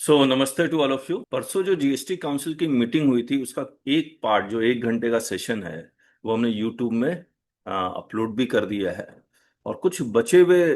नमस्ते to all of you. परसों जो जीएसटी काउंसिल की मीटिंग हुई थी उसका एक पार्ट जो 1 घंटे का सेशन है वो हमने यूट्यूब में अपलोड भी कर दिया है। और कुछ बचे हुए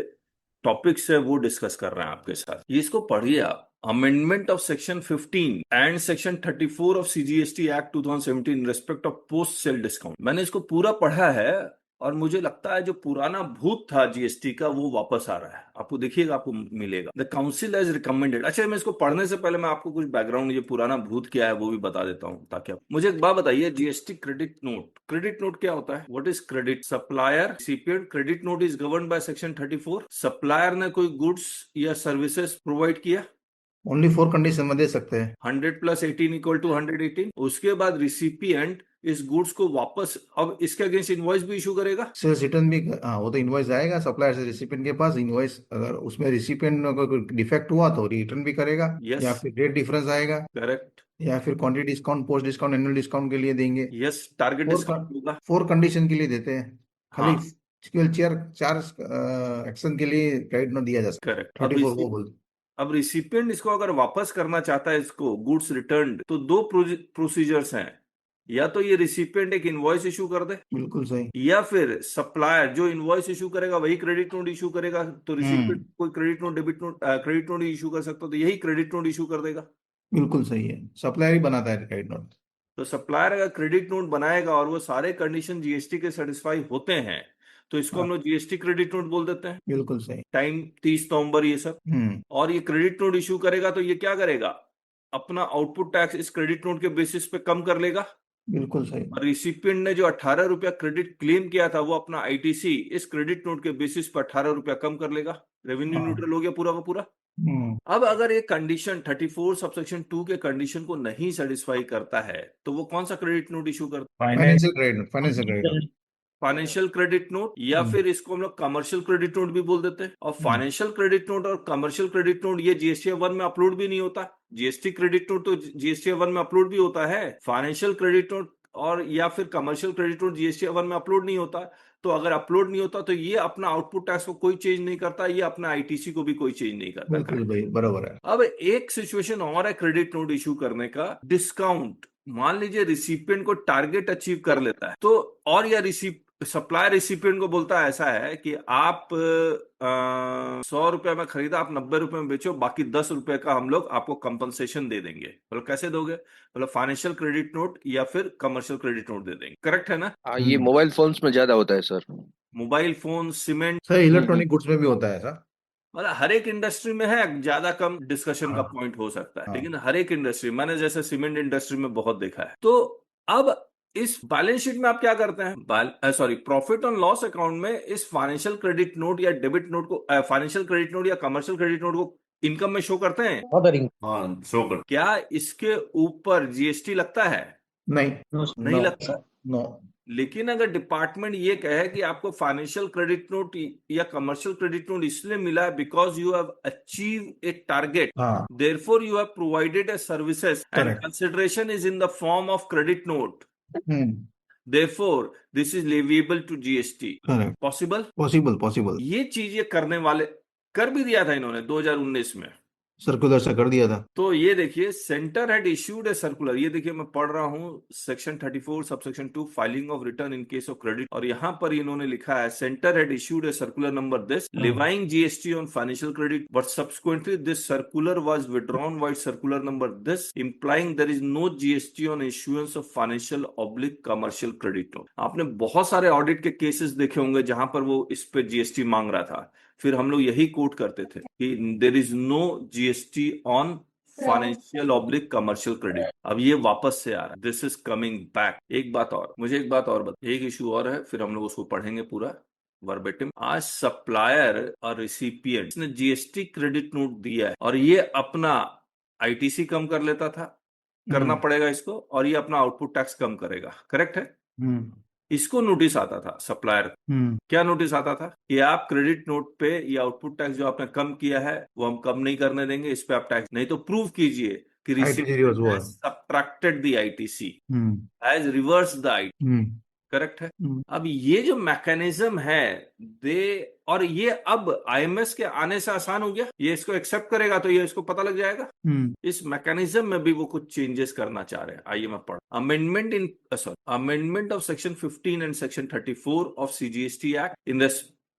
टॉपिक्स है वो डिस्कस कर रहे हैं आपके साथ। ये इसको पढ़िए आप। Amendment of section 15 and section 34 of CGST act 2017 respect of post sale discount. मैंने इसको पूरा पढ़ा है और मुझे लगता है जो पुराना भूत था जीएसटी का वो वापस आ रहा है। आपको देखिएगा, आपको मिलेगा। The council has recommended. अच्छा, मैं इसको पढ़ने से पहले मैं आपको कुछ बैकग्राउंड, ये पुराना भूत क्या है वो भी बता देता हूँ, ताकि आप मुझे एक बात बताइए। GST credit note, credit note क्या होता है? What is credit? Supplier recipient. Credit note is govern by section 34। Supplier ने कोई गुड्स या सर्विसेज प्रोवाइड किया, ओनली 4 कंडीशन में दे सकते हैं। 100 + 18 = 118। उसके बाद रिसिपिएंट इस गुड्स को वापस, अब इसके अगेंस्ट इनवॉइस भी इशू करेगा। सेल्स रिटर्न भी, हाँ, वो तो इनवॉइस आएगा सप्लायर से रिसिपिएंट के पास। इनवॉइस अगर उसमें रिसिपिएंट में कोई डिफेक्ट हुआ तो रिटर्न भी करेगा, यस, या फिर रेट डिफरेंस आएगा, करेक्ट। या फिर quantity discount, post discount, annual discount के लिए देंगे। यस, टारगेट फोर डिस्काउंट होगा। फोर कंडीशन के लिए देते हैं खाली। हाँ, केवल चार चार एक्शन के लिए क्रेडिट नोट दिया जा करेक्ट। सकता। 34 वो बोल। अब रिसिपिएंट इसको अगर वापस करना चाहता है, इसको गुड्स रिटर्न, तो दो प्रोसीजर्स हैं। या तो ये रिसिपिएंट एक इनवॉइस इशू कर दे, बिल्कुल सही। या फिर सप्लायर जो इनवॉइस इशू करेगा वही क्रेडिट नोट इशू करेगा। तो रिसिपिएंट हम्म। कोई credit note, debit note, credit note issue कर सकता, तो यही क्रेडिट नोट इशू कर देगा। बिल्कुल सही है, सप्लायर ही बनाता है क्रेडिट नोट। तो सप्लायर अगर क्रेडिट नोट बनाएगा और वो सारे कंडीशन जीएसटी के सेटिस्फाई होते हैं, तो इसको हम हाँ, लोग जीएसटी क्रेडिट नोट बोल देते हैं। बिल्कुल सही। टाइम 30 नवंबर ये सब। हम्म। और ये क्रेडिट नोट इशू करेगा तो ये क्या करेगा? अपना आउटपुट टैक्स इस क्रेडिट नोट के बेसिस पे कम कर लेगा। बिल्कुल सही। और रिसिपिएंट ने जो 18 रुपया क्रेडिट क्लेम किया था वो अपना आईटीसी इस क्रेडिट नोट के बेसिस पर 18 रुपया कम कर लेगा। रेवेन्यू हाँ। न्यूट्रल हो गया पूरा का पूरा। हम्म। अब अगर ये कंडीशन 34 सबसेक्शन 2 के कंडीशन को नहीं सेटिस्फाई करता है तो वो कौन सा क्रेडिट नोट इशू करता है? Financial credit note, financial credit note. Financial credit note, या हम्म। फिर इसको हम लोग कमर्शियल क्रेडिट नोट भी बोल देते हैं। और हम्म। फाइनेंशियल क्रेडिट नोट और कमर्शियल क्रेडिट नोट ये जीएसटी 1 में अपलोड भी नहीं होता। जीएसटी क्रेडिट नोट तो जीएसटी 1 में अपलोड भी होता है, फाइनेंशियल क्रेडिट नोट और या फिर कमर्शियल क्रेडिट नोट जीएसटी 1 में अपलोड नहीं होता। तो अगर अपलोड नहीं होता तो ये अपना आउटपुट टैक्स को कोई चेंज नहीं करता, ये अपना आईटीसी को भी कोई चेंज नहीं करता। बिल्कुल भाई, बराबर है। अब एक सिचुएशन और है क्रेडिट नोट इशू करने का, डिस्काउंट। मान लीजिए रिसिपिएंट को टारगेट अचीव कर लेता है तो, और या सप्लायर रिसिपिएंट को बोलता है ऐसा है कि आप 100 रुपया में खरीदा, आप 90 रुपए में बेचो, बाकी 10 रुपए का हम लोग आपको कंपनसेशन दे देंगे। बोलो कैसे दोगे? बोलो फाइनेंशियल क्रेडिट नोट या फिर कमर्शियल क्रेडिट नोट दे देंगे। करेक्ट है ना? हाँ, ये हम्म। मोबाइल फोन्स में ज्यादा होता है sir. Mobile phone, cement, sir, hmm. Electronic goods में भी होता है ऐसा। मतलब हर एक इंडस्ट्री में है। ज्यादा कम डिस्कशन का हाँ। पॉइंट हो सकता है, हाँ। लेकिन हर एक इंडस्ट्री, मैंने जैसे सीमेंट इंडस्ट्री में बहुत देखा है। तो अब इस बैलेंस शीट में आप क्या करते हैं? Sorry, profit on loss account में इस फाइनेंशियल क्रेडिट नोट या डेबिट नोट को, फाइनेंशियल क्रेडिट नोट या कमर्शियल क्रेडिट नोट को इनकम में शो करते हैं। हाँ, शो कर। क्या इसके ऊपर जीएसटी लगता है? नहीं। नहीं नो। लगता। नो। लेकिन अगर डिपार्टमेंट ये कहे कि आपको फाइनेंशियल क्रेडिट नोट या कमर्शियल क्रेडिट नोट इसलिए मिला है because you have achieve a target, हाँ। Therefore you have provided a services and correct. Consideration is in the form of credit note, hmm. Therefore this is leviable to GST. Correct. Possible? Possible, possible. ये चीज ये करने वाले कर भी दिया था इन्होंने 2019 में। सर्कुलर से कर दिया था। तो ये देखिए, centre had issued a circular. ये देखिए मैं पढ़ रहा हूं, section 34 subsection 2 filing of return in case of credit, और यहां पर इन्होंने लिखा है centre had issued a circular number this levying GST on financial credit, but subsequently this circular was withdrawn by circular number this implying there is no GST on issuance of financial oblique commercial credit note. आपने बहुत सारे audit के cases देखे होंगे जहां पर वो इस पे जीएसटी मांग रहा था, फिर हम लोग यही कोट करते थे कि there is no GST on financial oblique commercial credit. अब ये वापस से आ रहा है, दिस इज कमिंग बैक। एक बात और, मुझे एक बात और बता, एक इशू और है, फिर हम लोग उसको पढ़ेंगे पूरा वर्बेटिम। आज सप्लायर और रिसिपिएंट ने जीएसटी क्रेडिट नोट दिया है और ये अपना आईटीसी कम कर लेता था, करना हम्म। पड़ेगा इसको, और ये अपना आउटपुट टैक्स कम करेगा। करेक्ट है? हम्म। इसको नोटिस आता था सप्लायर। हम्म। क्या नोटिस आता था कि आप क्रेडिट नोट पे या आउटपुट टैक्स जो आपने कम किया है वो हम कम नहीं करने देंगे, इस पे आप टैक्स नहीं, तो प्रूव कीजिए कि आईटीसी रिवर्स रिसिपिएंट वो हैज है। Subtracted the ITC, hmm. Has reverse the I. Hmm. Correct है। हम्म। अब ये जो मैकेनिज्म है दे, और ये अब आईएमएस के आने से आसान हो गया, ये इसको एक्सेप्ट करेगा तो ये इसको पता लग जाएगा। हम्म। इस मैकेनिज्म में भी वो कुछ चेंजेस करना चाह रहे हैं। आइए मैं पढ़, amendment in sorry amendment of section 15 and section 34 of CGST act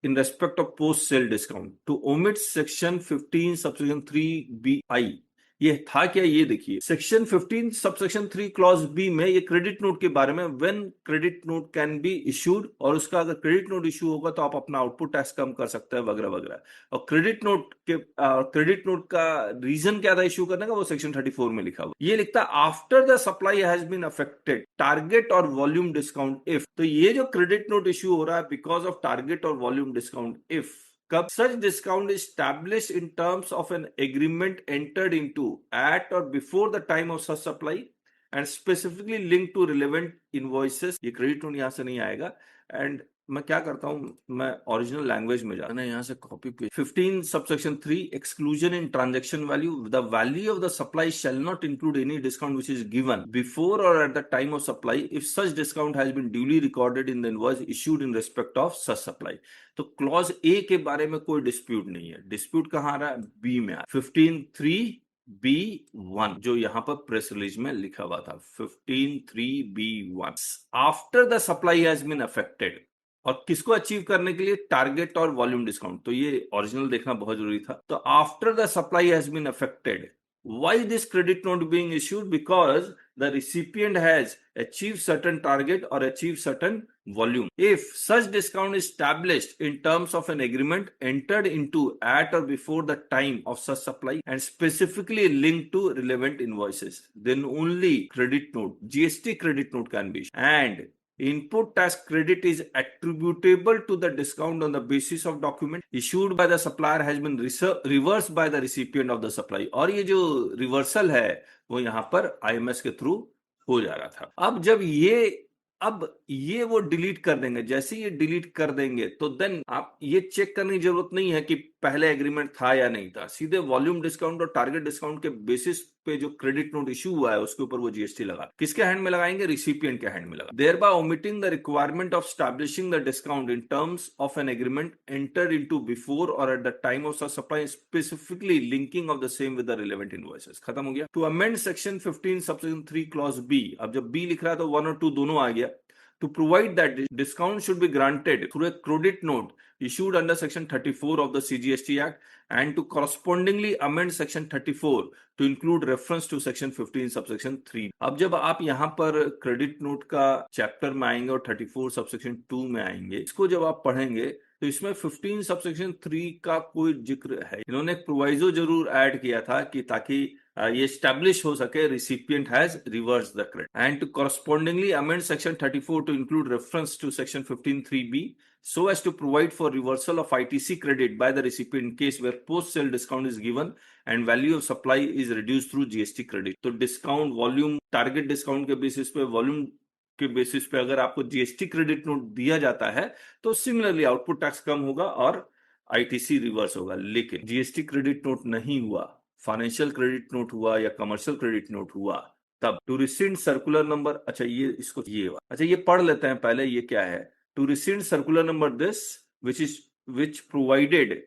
in respect of post sale discount to omit section 15 subsection 3bi। ये था क्या, ये देखिए सेक्शन 15 सबसेक्शन 3 क्लॉज बी में ये क्रेडिट नोट के बारे में, when credit note can be issued, और उसका अगर क्रेडिट नोट इशू होगा तो आप अपना आउटपुट टैक्स कम कर सकते हैं वगैरह वगैरह। और क्रेडिट नोट का रीजन क्या था इशू करने का, वो सेक्शन 34 में लिखा हुआ। ये लिखता है after the supply has been affected target और वॉल्यूम डिस्काउंट इफ। तो ये जो क्रेडिट नोट इशू हो रहा है बिकॉज ऑफ टारगेट और वॉल्यूम डिस्काउंट इफ, कब such discount is established in terms of an agreement entered into at or before the time of such supply and specifically linked to relevant invoices। ये credit note यहां से नहीं आएगा। And मैं क्या करता हूं, मैं ओरिजिनल लैंग्वेज में जाता हूं, यहां से copy paste 15 subsection 3 exclusion in transaction value, the value of the supply shall not include any discount which is given before or at the time of supply if such discount has been duly recorded in the invoice issued in respect of such supply. तो clause A के बारे में कोई dispute नहीं है। Dispute कहां आ रहा है, बी में 15(3)(b)(1 जो यहां पर प्रेस रिलीज में लिखा हुआ था 15(3)(b)(1 after the supply has been affected, और किसको अचीव करने के लिए, टारगेट और वॉल्यूम डिस्काउंट। तो ये ओरिजिनल देखना बहुत जरूरी था। तो after the supply has been affected, why this credit note being issued, because the recipient has achieved certain target or achieved certain volume. If such discount is established in terms of an agreement entered into at or before the time of such supply and specifically linked to relevant invoices, then only credit note, GST credit note can be issued. And input tax credit is attributable to the discount on the basis of document issued by the supplier has been reversed by the recipient of the supply। और ये जो reversal है वो यहां पर IMS के through हो जा रहा था। अब ये वो डिलीट कर देंगे। जैसे ये डिलीट कर देंगे तो देन आप ये चेक करने की जरूरत नहीं है कि पहले एग्रीमेंट था या नहीं था, सीधे वॉल्यूम डिस्काउंट और टारगेट डिस्काउंट के बेसिस पे जो क्रेडिट नोट इशू हुआ है उसके ऊपर वो जीएसटी लगा। किसके हैंड में लगाएंगे, रिसिपिएंट के हैंड में लगा, thereby omitting the requirement of establishing the discount in terms of an agreement entered into before or at the time of such supply, specifically linking of the same with the relevant invoices. खत्म हो गया। To amend section 15 subsection 3 clause B, अब जब B लिख रहा है तो 1 और 2 दोनों आ गया। To provide that discount should be granted through a credit note issued under section 34 of the CGST Act and to correspondingly amend section 34 to include reference to section 15 subsection 3। अब जब आप यहाँ पर क्रेडिट नोट का chapter में आएंगे और 34 subsection 2 में आएंगे, इसको जब आप पढ़ेंगे तो इसमें 15 सबसेक्शन 3 का कोई जिक्र है। इन्होंने एक प्रोवाइजो जरूर ऐड किया था कि ताकि ये स्टैब्लिश हो सके recipient has reversed the credit, and to correspondingly amend section 34 to include reference to section 15(3)(b) so as to provide for reversal of ITC credit by the recipient in case where post sale discount is given and value of supply is reduced through GST credit। तो discount, volume, target discount के basis पे, volume के basis पे अगर आपको GST credit note दिया जाता है तो सिमिलरली आउटपुट टैक्स कम होगा और आईटीसी रिवर्स होगा। लेकिन जीएसटी क्रेडिट नोट नहीं हुआ, फाइनेंशियल क्रेडिट नोट हुआ या कमर्शियल क्रेडिट नोट हुआ, तब टू रिसेंड सर्कुलर नंबर, अच्छा ये इसको अच्छा ये पढ़ लेते हैं पहले, ये क्या है। To rescind circular number this which provided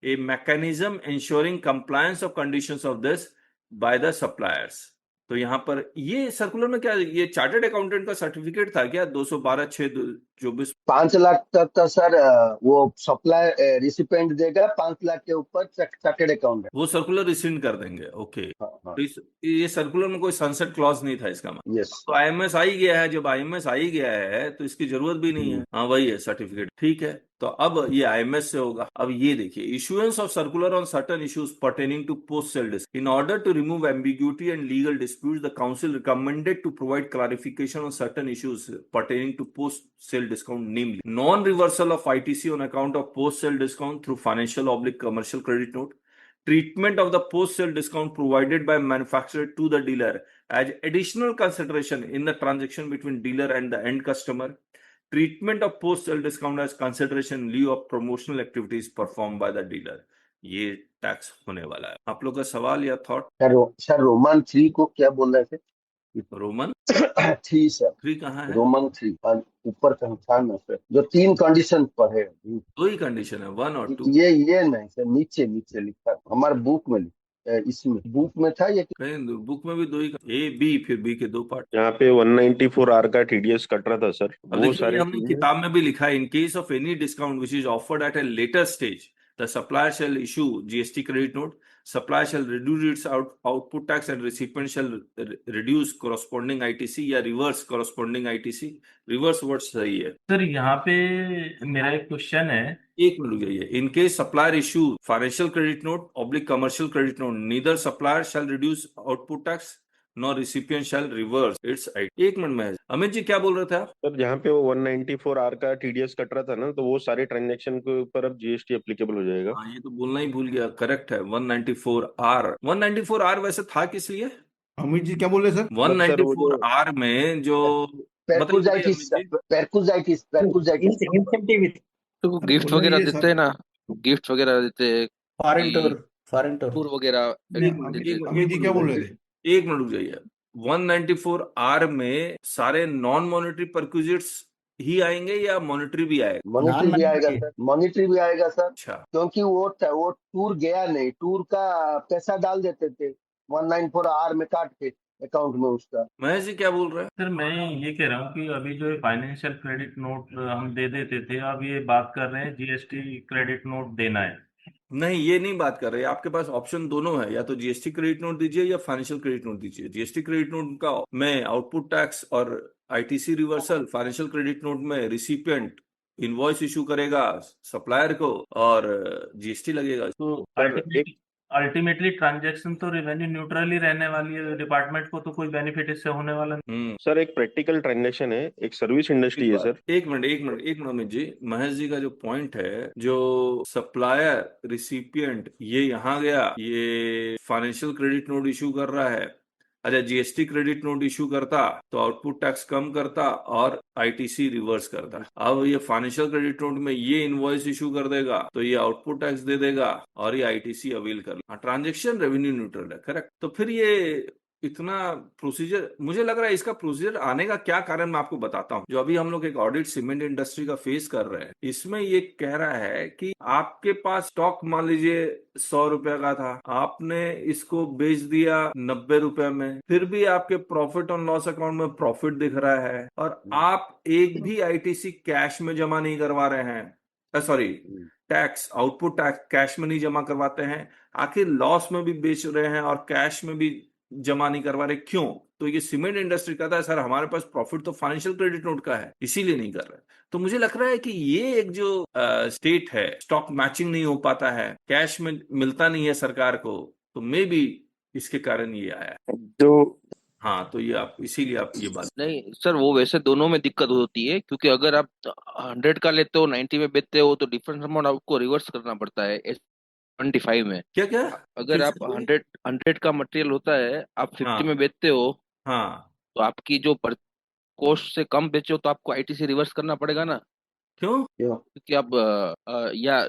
a mechanism ensuring compliance of conditions of this by the suppliers। तो यहां पर ये सर्कुलर में क्या, ये चार्टर्ड अकाउंटेंट का सर्टिफिकेट था क्या, 212/6/24? 5 लाख तक का सर वो सप्लाई रिसिपेंट देगा, 5 लाख के ऊपर चार्टेड अकाउंट वो सर्कुलर रिसेंड कर देंगे। ओके। हाँ। तो ये सर्कुलर में कोई सनसेट क्लॉज नहीं था इसका मतलब। यस। तो आईएमएस आ ही गया है, जब आईएमएस आ ही गया है तो इसकी जरूरत भी नहीं है। हाँ वही है सर्टिफिकेट, ठीक है। तो अब ये आईएमएस से होगा। अब ये देखिए, issuance of circular on certain issues pertaining to post sale discount in order to remove ambiguity and legal disputes the council recommended to provide clarification on certain issues pertaining to post sale discount, namely non reversal of ITC on account of post sale discount through financial oblique commercial credit note, treatment of the post-sale discount provided by manufacturer to the dealer as additional consideration in the transaction between dealer and the end customer, treatment of post-sale discount as consideration in lieu of promotional activities performed by the dealer। ये tax होने वाला है। आप लोग का सवाल या thought? Sir Roman 3 को क्या बोल रहे थे? रोमन थ्री सर, 3 कहाँ है? रोमन 3 ऊपर कहीं था ना सर, जो 3 कंडीशन पर है अभी। 2 ही कंडीशन है, 1 और 2। ये नहीं सर, नीचे नीचे लिखा है हमारे बुक में इसमें बुक में था ये। कहीं बुक में भी 2 ही, ए बी, फिर बी के 2 पार्ट। यहाँ पे 194R का TDS कट रहा था सर, अब वो देखिए, ये सारी हमने चीजें। किताब में भी लिखा है, इन case of any discount which is offered eight a later stage the supplier shall issue GST credit note. Supplier shall reduce its output tax and recipient shall reduce corresponding ITC या reverse corresponding ITC. Reverse word सही है। Sir यहाँ पे मेरा एक question है। एक minute रुक जाइए। In case supplier issue financial credit note oblique commercial credit note, neither supplier shall reduce output tax nor recipient shall reverse its. एक मिनट में अमित जी क्या बोल रहे थे आप? सर जहाँ पे वो 194R का TDS कट रहा था ना, तो वो सारे ट्रांजेक्शन के ऊपर अब GST एप्लीकेबल हो जाएगा। हाँ, ये तो बोलना ही भूल गया, करेक्ट है। 194R, 194R वैसे था किस लिए? अमित जी क्या बोल रहे सर? मतलब सर वो जो 194R में जो बताइए पेरकुजाइटिस, अमित जी। पेरकुजाइटिस, पेरकुजाइटिस तो सर गिफ्ट वगैरह बोलिए देते सर। हैं ना, गिफ्ट वगैरह देते हैं फॉरेन कि टूर, फॉरेन टूर। टूर वगैरह नहीं, देते हैं। अमित जी क्या बोल रहे थे? एक मिनट रुक जाइए। 194R में सारे नॉन मॉनेटरी परक्विजिट्स ही आएंगे या मॉनेटरी भी आएगा? मॉनिटरी भी आएगा Non-monetary। सर, मॉनिटरी भी आएगा सर, अच्छा, क्योंकि वो टूर गया नहीं, टूर का पैसा डाल देते थे 194R में काट के अकाउंट में उसका। महेश जी क्या बोल रहे हैं? सर मैं ये कह रहा हूँ कि अभी जो फाइनेंशियल क्रेडिट नोट हम दे देते थे, अब ये बात कर रहे हैं जीएसटी क्रेडिट नोट देना है। नहीं, ये नहीं बात कर रहे। आपके पास ऑप्शन दोनों है, या तो जीएसटी क्रेडिट नोट दीजिए या फाइनेंशियल क्रेडिट नोट दीजिए। जीएसटी क्रेडिट नोट का में आउटपुट टैक्स और ITC reversal, financial credit note में रिसिपिएंट इनवॉइस इशू करेगा सप्लायर को और जीएसटी लगेगा। तो सर एक अल्टीमेटली ट्रांजैक्शन तो रेवेन्यू न्यूट्रल ही रहने वाली है, डिपार्टमेंट को तो कोई बेनिफिट इससे होने वाला नहीं। सर एक प्रैक्टिकल ट्रांजेक्शन है, एक सर्विस इंडस्ट्री है सर। एक मिनट अमित जी। महेश जी का जो पॉइंट है, जो सप्लायर रिसिपिएंट ये यहाँ गया, ये फाइनेंशियल क्रेडिट नोट इशू कर रहा है। अच्छा, जीएसटी क्रेडिट नोट इशू करता तो आउटपुट टैक्स कम करता और आईटीसी रिवर्स करता। अब ये फाइनेंशियल क्रेडिट नोट में ये इनवॉइस इशू कर देगा तो ये आउटपुट टैक्स दे देगा और ये आईटीसी अवेल कर लेगा। ट्रांजेक्शन रेवेन्यू न्यूट्रल है, करेक्ट। तो फिर ये इतना प्रोसीजर, मुझे लग रहा है इसका प्रोसीजर आने का क्या कारण मैं आपको बताता हूँ। जो अभी हम लोग एक ऑडिट सीमेंट इंडस्ट्री का फेस कर रहे हैं, इसमें ये कह रहा है कि आपके पास स्टॉक मान लीजिए 100 रुपए का था, आपने इसको बेच दिया 90 रुपए में, फिर भी आपके प्रॉफिट ऑन लॉस अकाउंट में प्रॉफिट दिख रहा है और आप एक भी आईटीसी कैश में जमा नहीं करवा रहे हैं, sorry tax, output tax cash में नहीं जमा करवाते हैं। आखिर लॉस में भी बेच रहे हैं और कैश में भी जमा नहीं करवा रहे, क्यों? तो ये सीमेंट इंडस्ट्री कहता है सर हमारे पास प्रॉफिट तो फाइनेंशियल क्रेडिट नोट का है, इसीलिए नहीं कर रहे। तो मुझे लग रहा है कि ये एक जो स्टेट है, स्टॉक मैचिंग नहीं हो पाता है, कैश में मिलता नहीं है सरकार को, तो मे बी इसके कारण ये आया है। जो हाँ, तो ये आप इसीलिए आप ये बात नहीं सर, वो वैसे दोनों में दिक्कत होती है, क्योंकि अगर आप 100 का लेते हो 90 में बेचते हो तो डिफरेंस अमाउंट आपको रिवर्स करना पड़ता है 25 में। क्या क्या अगर आप 100 का मटेरियल होता है, आप 50 में बेचते हो, हाँ, तो आपकी जो कॉस्ट से कम बेचो तो आपको आईटीसी रिवर्स करना पड़ेगा ना, क्यों? क्योंकि आप या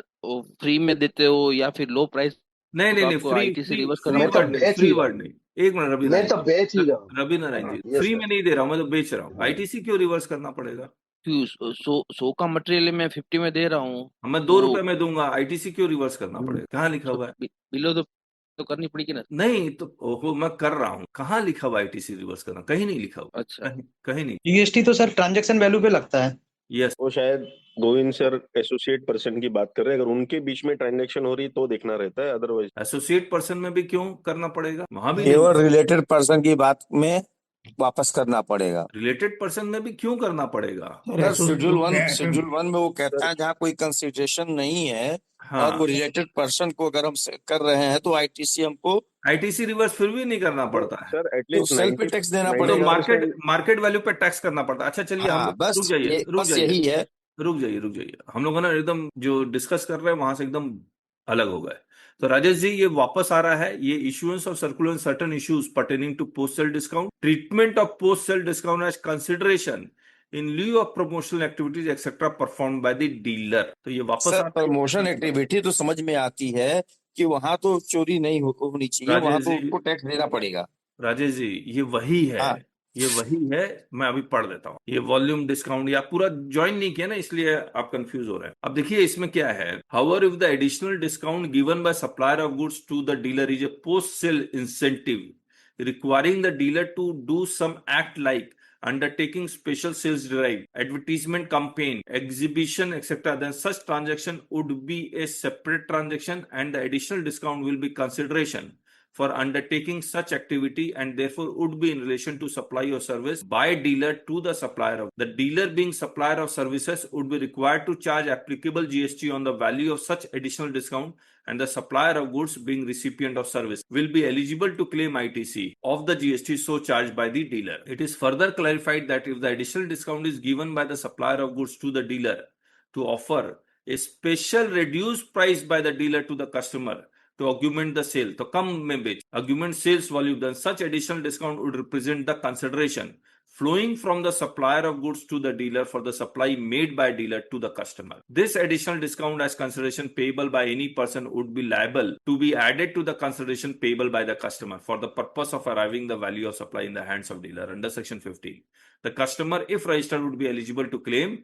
फ्री में देते हो या फिर लो प्राइस, नहीं तो नहीं नहीं, आपको free ITC free reverse free करना तो वर्ड पड़ेगा। नहीं, बेच फ्री ही रहा वर्ड हूँ, नहीं। एक मिनट रवि मैं तो बेच ही रहा हूँ। Ravi Narayan ji, Yes, free sir. में नहीं दे रहा हूँ, मैं तो बेच रहा हूँ। आईटीसी क्यों रिवर्स करना पड़ेगा? क्यों 100 का मटेरियल मैं 50 में दे रहा हूँ, मैं 2 रुपए में दूंगा, आईटीसी क्यों रिवर्स करना पड़ेगा? कहाँ लिखा हुआ है? बिलो तो करनी पड़ेगी ना। नहीं तो ओहो, मैं कर रहा हूँ, कहाँ लिखा हुआ आईटीसी रिवर्स करना? कहीं नहीं लिखा हुआ, अच्छा, कहीं नहीं। जीएसटी तो सर ट्रांजैक्शन वैल्यू पे लगता है। यस, वो शायद गोविंद सर एसोसिएट पर्सन की बात कर रहे हैं, अगर उनके बीच में ट्रांजेक्शन हो रही तो देखना रहता है, अदरवाइज एसोसिएट पर्सन में भी क्यों करना पड़ेगा? वहां भी केवल नहीं। रिलेटेड पर्सन की बात में वापस करना पड़ेगा। रिलेटेड पर्सन में भी क्यों करना पड़ेगा? सर शेड्यूल वन में वो कहता है जहाँ कोई कंसिडरेशन नहीं है और वो हाँ, रिलेटेड पर्सन को अगर हम कर रहे हैं तो आईटीसी हमको आईटीसी रिवर्स फिर भी नहीं करना पड़ता है, सर तो एटलीस्ट सेल पे टैक्स देना तो पड़ेगा। मार्केट वैल्यू पे टैक्स करना पड़ता है। अच्छा चलिए, हम हाँ लोग बस रुक बस जाइए यही है। रुक जाइए। हम लोग ना एकदम जो डिस्कस कर रहे हैं वहां से एकदम अलग हो गए। तो राजेश जी, ये वापस आ रहा है, ये issuance of circular certain issues pertaining to post sale discount, treatment of post sale discount as consideration in lieu of promotional activities etcetera perform by the dealer. तो ये वापस सर आता है। प्रमोशन एक्टिविटी तो समझ में आती है कि वहां तो चोरी नहीं होनी चाहिए, वहां राजेश तो जी, उनको टैक्स देना पड़ेगा। राजेश जी, ये वही है हाँ ये वही है, मैं अभी पढ़ देता हूँ। ये वॉल्यूम डिस्काउंट या पूरा ज्वाइन नहीं किया ना, इसलिए आप कंफ्यूज हो रहे हैं। अब देखिए इसमें क्या है। However if the additional discount given by supplier of goods to the dealer is a post sale incentive requiring the dealer to do some act like undertaking special sales drive, advertisement campaign, exhibition, etc., then such transaction would be a separate transaction and the additional discount will be consideration for undertaking such activity and therefore would be in relation to supply or service by dealer to the supplier of. The dealer being supplier of services would be required to charge applicable GST on the value of such additional discount and the supplier of goods being recipient of service will be eligible to claim ITC of the GST so charged by the dealer. It is further clarified that if the additional discount is given by the supplier of goods to the dealer to offer a special reduced price by the dealer to the customer to augment the sale, तो कम में बेच, augment sales volume, then such additional discount would represent the consideration flowing from the supplier of goods to the dealer for the supply made by dealer to the customer. This additional discount as consideration payable by any person would be liable to be added to the consideration payable by the customer for the purpose of arriving the value of supply in the hands of dealer under section 15. The customer, if registered, would be eligible to claim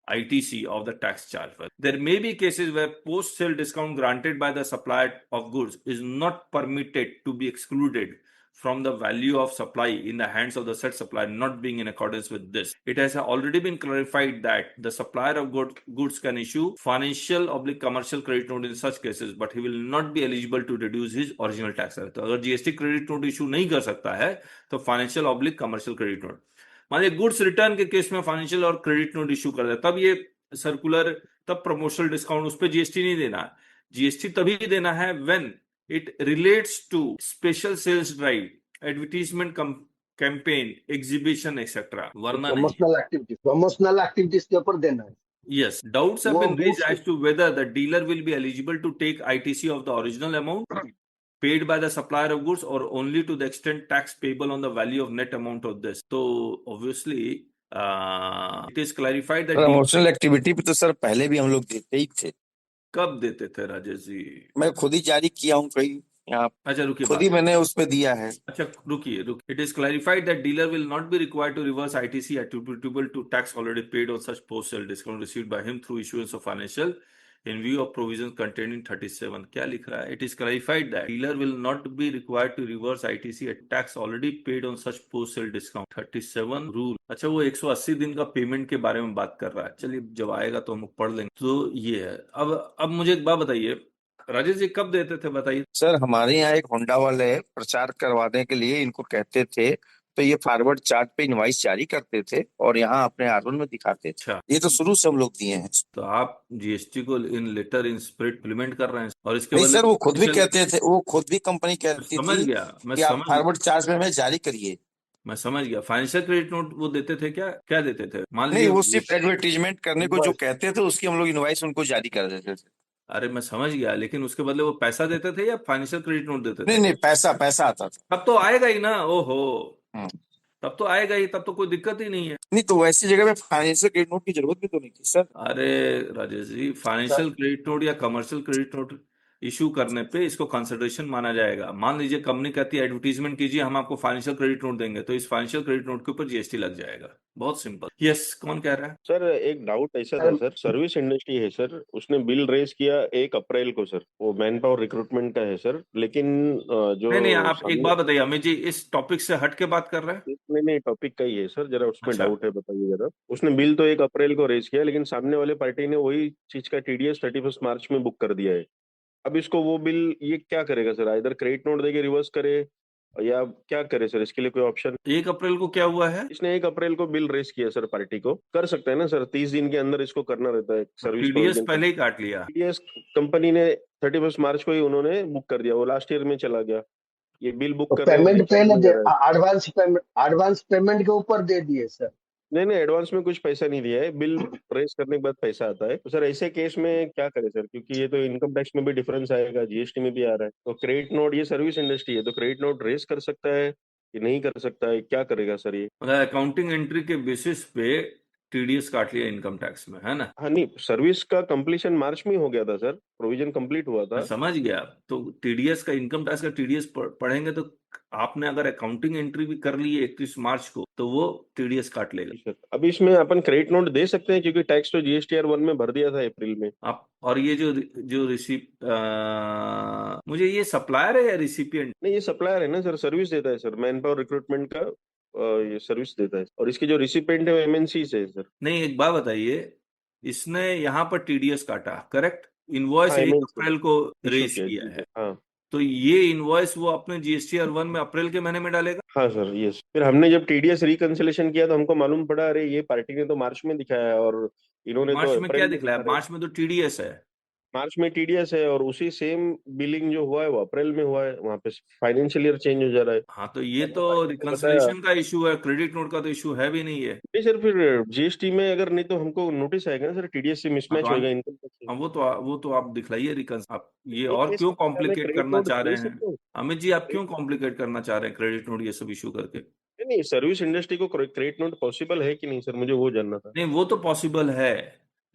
ITC of the tax charge. There may be cases where post-sale discount granted by the supplier of goods is not permitted to be excluded from the value of supply in the hands of the said supplier, not being in accordance with this. It has already been clarified that the supplier of goods can issue financial/commercial credit note in such cases, but he will not be eligible to reduce his original tax rate. तो अगर GST credit note issue नहीं कर सकता है तो फाइनेंशियल/कमर्शियल credit note, मानिए goods return के case में फाइनेंशियल और क्रेडिट नोट इशू कर दे, तब ये सर्कुलर, तब प्रमोशनल डिस्काउंट, उस पर जीएसटी नहीं देना है। जीएसटी तभी देना है when it relates to special sales drive, advertisement campaign, exhibition etcetera, वरना प्रमोशनल एक्टिविटीज के ऊपर देना है। Yes, doubts have वो been raised goods as to whether the dealer will be eligible to take ITC of the original amount paid by the supplier of goods or only to the extent tax payable on the value of net amount of this. So obviously it is clarified that promotional activity पे तो sir पहले भी हम लोग देते ही थे। कब देते थे राजेश जी? मैं खुद ही जारी किया हूँ कई यहाँ, अच्छा रुकिए, खुद ही मैंने उस पे दिया है। अच्छा रुकिए। It is clarified that dealer will not be required to reverse ITC attributable to tax already paid on such post-sale discount received by him through issuance of financial in view of provisions contained in 37. क्या लिख रहा है? It is clarified that dealer will not be required to reverse ITC at tax already paid on such post-sale discount. 37 rule. अच्छा वो 180 दिन का payment के बारे में बात कर रहा है। चलिए जब आएगा तो हम पढ़ लेंगे। तो ये है। अब मुझे एक बात बताइए राजेश जी, कब देते थे बताइए? सर हमारे यहाँ एक होंडा वाले प्रचार करवाने के लिए इनको कहते थे तो ये फॉरवर्ड चार्ट पे इनवॉइस जारी करते थे और यहाँ अपने R1 में दिखाते थे। अच्छा, ये तो शुरू से हम लोग दिए हैं। तो आप जीएसटी को इन लेटर इन स्पिरिट इम्प्लीमेंट कर रहे हैं और इसके नहीं बदले सर, वो खुद भी special- कहते थे, वो खुद भी कंपनी कहती समझ थी गया, मैं कि आप समझ फॉरवर्ड चार्ज में जारी करिए। मैं समझ गया। फाइनेंशियल क्रेडिट नोट वो देते थे क्या? क्या देते थे? मान नहीं, लीजिए वो सिर्फ एडवर्टीजमेंट करने को जो कहते थे उसकी हम लोग इनवॉइस उनको जारी कर देते थे। अरे मैं समझ गया, लेकिन उसके बदले वो पैसा देते थे या फाइनेंशियल क्रेडिट नोट देते थे? नहीं पैसा आता था। तब तो आएगा ही ना। ओहो, हम्म। तब तो आएगा ही, तब तो कोई दिक्कत ही नहीं है। नहीं तो वैसी जगह में फाइनेंशियल क्रेडिट नोट की जरूरत भी तो नहीं थी सर। अरे Rajesh ji, financial credit note या कमर्शियल क्रेडिट नोट इशू करने पे इसको कंसिडरेशन माना जाएगा। मान लीजिए कंपनी कहती है एडवर्टीजमेंट कीजिए, हम आपको फाइनेंशियल क्रेडिट नोट देंगे, तो इस फाइनेंशियल क्रेडिट नोट के ऊपर जीएसटी लग जाएगा। बहुत सिंपल। यस, कौन कह रहा है? सर एक डाउट ऐसा था सर, सर्विस इंडस्ट्री है सर, उसने बिल रेज किया 1 अप्रैल को सर, वो मैन पावर रिक्रूटमेंट का है सर, लेकिन जो नहीं, आप एक बात बताइए अमित जी, इस टॉपिक से हट के बात कर रहे हैं? नहीं टॉपिक का ही है सर, जरा उसमें अच्छा। डाउट है, बताइए जरा। उसने बिल तो 1 अप्रैल को रेज किया, लेकिन सामने वाले पार्टी ने वही चीज का TDS 31 मार्च में बुक कर दिया है। अब इसको वो बिल ये क्या करेगा सर? इधर क्रेडिट नोट देके रिवर्स करे या क्या करे सर? इसके लिए कोई ऑप्शन? 1 अप्रैल को क्या हुआ है? इसने 1 अप्रैल को बिल रेज किया सर, पार्टी को कर सकते हैं ना सर, 30 दिन के अंदर इसको करना रहता है सर्विस TDS पहले ही काट लिया। TDS कंपनी ने 31 मार्च को ही उन्होंने बुक कर दिया, वो लास्ट ईयर में चला गया। ये बिल बुक कर पेमेंट पहले एडवांस पेमेंट के ऊपर दे दिए सर। नहीं एडवांस में कुछ पैसा नहीं दिया है, बिल रेस करने के बाद पैसा आता है। तो सर ऐसे केस में क्या करे सर? क्योंकि ये तो इनकम टैक्स में भी डिफरेंस आएगा, जीएसटी में भी आ रहा है। तो क्रेडिट नोट, ये सर्विस इंडस्ट्री है, तो क्रेडिट नोट रेस कर सकता है कि नहीं कर सकता है? क्या करेगा सर ये? मतलब अकाउंटिंग एंट्री के बेसिस पे टीडीएस काट लिया इनकम टैक्स में, है ना? हाँ नहीं, सर्विस का कंप्लीशन मार्च में ही हो गया था सर, प्रोविजन कंप्लीट हुआ था। मैं समझ गया। तो टीडीएस का, इनकम टैक्स का टीडीएस पढ़ेंगे तो आपने अगर अकाउंटिंग एंट्री भी कर ली है 31 मार्च को, तो वो टीडीएस काट लेगा। जी सर, अभी इसमें अपन क्रेडिट नोट दे सकते हैं क्योंकि टैक्स तो जीएसटीआर 1 में भर दिया था अप्रैल में। आप, और ये जो रिसिप मुझे ये सप्लायर है या रिसिपिएंट? नहीं, ये सप्लायर है ना सर, सर्विस देता है सर, मैन पावर रिक्रूटमेंट का ये सर्विस देता है। और इसके जो रिसिपेंट है वो एमएनसी से है सर। नहीं, एक बात बताइए, इसने यहाँ पर टीडीएस काटा, करेक्ट? इनवॉइस हाँ 1 एमएनसी अप्रैल को इशू रेज किया किया जी है, सर, हाँ तो ये इनवॉइस वो अपने जीएसटीआर 1 में अप्रैल के महीने में डालेगा। हाँ सर, यस। फिर हमने जब टीडीएस रिकंसिलेशन किया तो हमको मालूम पड़ा, अरे ये पार्टी ने तो मार्च में दिखाया है और इन्होंने तो मार्च में क्या अप्रैल में दिखलाया? दिखा रहे। मार्च में तो टीडीएस है। मार्च में टीडीएस है और उसी सेम बिलिंग जो हुआ है वो अप्रैल में हुआ है, वहां पे फाइनेंशियल ईयर चेंज हो जा रहा है। हाँ, तो ये मैंने तो पार्टी को बताया, रिकंसिलेशन का इशू है, क्रेडिट नोट का तो इशू है भी नहीं है। नहीं सर, फिर जीएसटी में अगर नहीं तो हमको नोटिस आएगा ना सर, टीडीएस से हाँ, मिसमैच तो होगा इनकम टैक्स से। हाँ, वो तो आप दिखलाइए आप ये एक और केस क्यों में क्या मैं कॉम्प्लिकेट क्रेडिट करना नोट चाह दे रहे हैं? सकता हूँ? अमित जी, आप क्यों कॉम्प्लिकेट करना चाह रहे हैं क्रेडिट नोट ये सब इशू करके? नहीं नहीं, सर्विस इंडस्ट्री को क्रेडिट नोट पॉसिबल है कि नहीं सर, मुझे वो जानना था। नहीं, वो तो पॉसिबल है,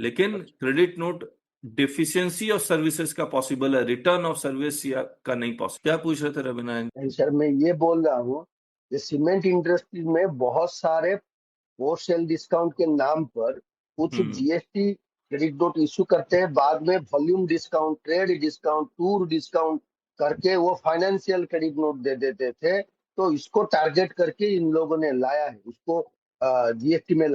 लेकिन अच्छा, credit note deficiency of services का पॉसिबल है, रिटर्न ऑफ सर्विस या का नहीं पॉसिबल। क्या पूछ रहे थे रविनारायण? नहीं सर, मैं ये बोल रहा हूँ कि सीमेंट इंडस्ट्री में बहुत सारे पोस्ट सेल डिस्काउंट के नाम पर कुछ हम्म जीएसटी क्रेडिट नोट इशू करते हैं, बाद में volume discount, trade discount, tour discount करके वो फाइनेंशियल क्रेडिट नोट दे देते थे। तो इसको टारगेट करके इन लोगों ने लाया है, उसको जीएसटी में